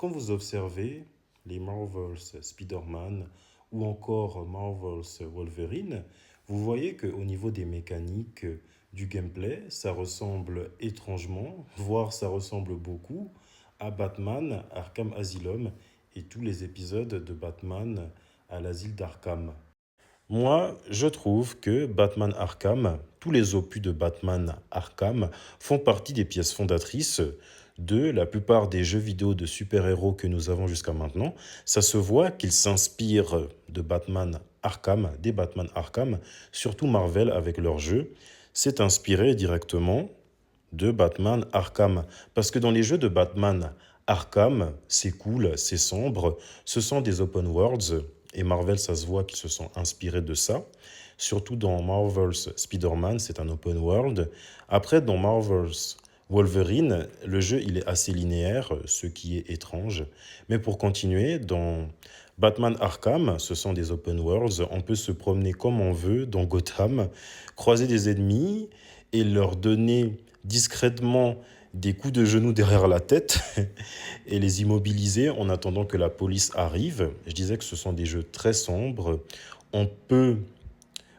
quand vous observez les Marvels Spider-Man ou encore Marvels Wolverine, vous voyez qu'au niveau des mécaniques du gameplay, ça ressemble étrangement, voire ça ressemble beaucoup à Batman Arkham Asylum et tous les épisodes de Batman à l'asile d'Arkham. Moi, je trouve que Batman Arkham, tous les opus de Batman Arkham font partie des pièces fondatrices de la plupart des jeux vidéo de super-héros que nous avons jusqu'à maintenant. Ça se voit qu'ils s'inspirent de Batman Arkham, des Batman Arkham, surtout Marvel avec leurs jeux, s'est inspiré directement de Batman Arkham. Parce que dans les jeux de Batman Arkham, c'est cool, c'est sombre, ce sont des open worlds, et Marvel, ça se voit qu'ils se sont inspirés de ça. Surtout dans Marvel's Spider-Man, c'est un open world. Après, dans Marvel's Wolverine, le jeu, il est assez linéaire, ce qui est étrange. Mais pour continuer, dans Batman Arkham, ce sont des open worlds. On peut se promener comme on veut dans Gotham, croiser des ennemis et leur donner discrètement des coups de genoux derrière la tête et les immobiliser en attendant que la police arrive. Je disais que ce sont des jeux très sombres. On peut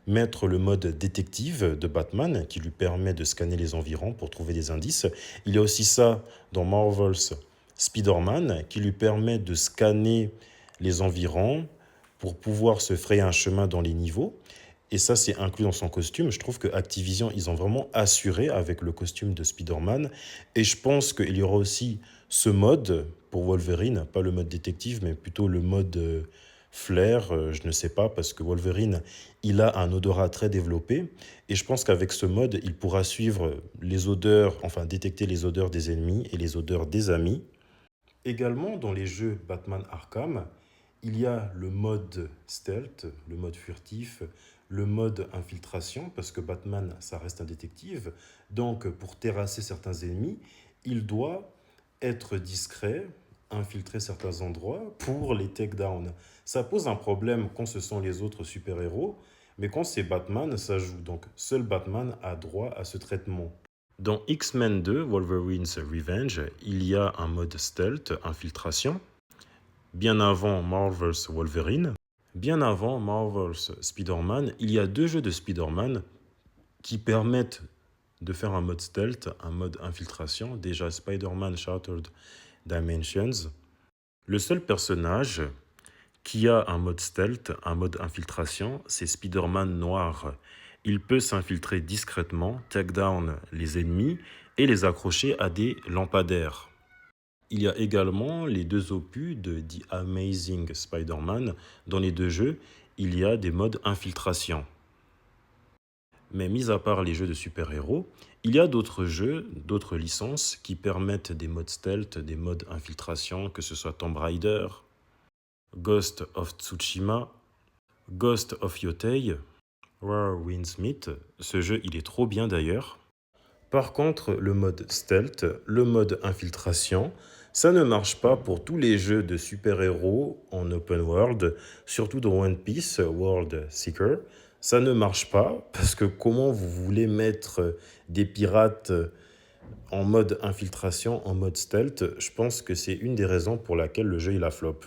mettre le mode détective de Batman qui lui permet de scanner les environs pour trouver des indices. Il y a aussi ça dans Marvel's Spider-Man qui lui permet de scanner les environs pour pouvoir se frayer un chemin dans les niveaux. Et ça, c'est inclus dans son costume. Je trouve que Activision, ils ont vraiment assuré avec le costume de Spider-Man. Et je pense qu'il y aura aussi ce mode pour Wolverine, pas le mode détective, mais plutôt le mode flair, je ne sais pas, parce que Wolverine, il a un odorat très développé. Et je pense qu'avec ce mode, il pourra suivre les odeurs, enfin détecter les odeurs des ennemis et les odeurs des amis. Également, dans les jeux Batman Arkham, il y a le mode stealth, le mode furtif, le mode infiltration, parce que Batman, ça reste un détective. Donc, pour terrasser certains ennemis, il doit être discret, infiltrer certains endroits pour les take-down. Ça pose un problème quand ce sont les autres super-héros, mais quand c'est Batman, ça joue. Donc, seul Batman a droit à ce traitement. Dans X-Men 2, Wolverine's Revenge, il y a un mode stealth, infiltration, bien avant Marvel's Wolverine. Bien avant Marvel's Spider-Man, il y a deux jeux de Spider-Man qui permettent de faire un mode stealth, un mode infiltration. Déjà Spider-Man Shattered Dimensions. Le seul personnage qui a un mode stealth, un mode infiltration, c'est Spider-Man noir. Il peut s'infiltrer discrètement, take down les ennemis et les accrocher à des lampadaires. Il y a également les deux opus de The Amazing Spider-Man. Dans les deux jeux, il y a des modes infiltration. Mais mis à part les jeux de super-héros, il y a d'autres jeux, d'autres licences qui permettent des modes stealth, des modes infiltration, que ce soit Tomb Raider, Ghost of Tsushima, Ghost of Yotei, Rare Windsmith. Ce jeu, il est trop bien d'ailleurs. Par contre, le mode stealth, le mode infiltration, ça ne marche pas pour tous les jeux de super-héros en open world, surtout dans One Piece World Seeker. Ça ne marche pas parce que comment vous voulez mettre des pirates en mode infiltration, en mode stealth, je pense que c'est une des raisons pour laquelle le jeu il a flop.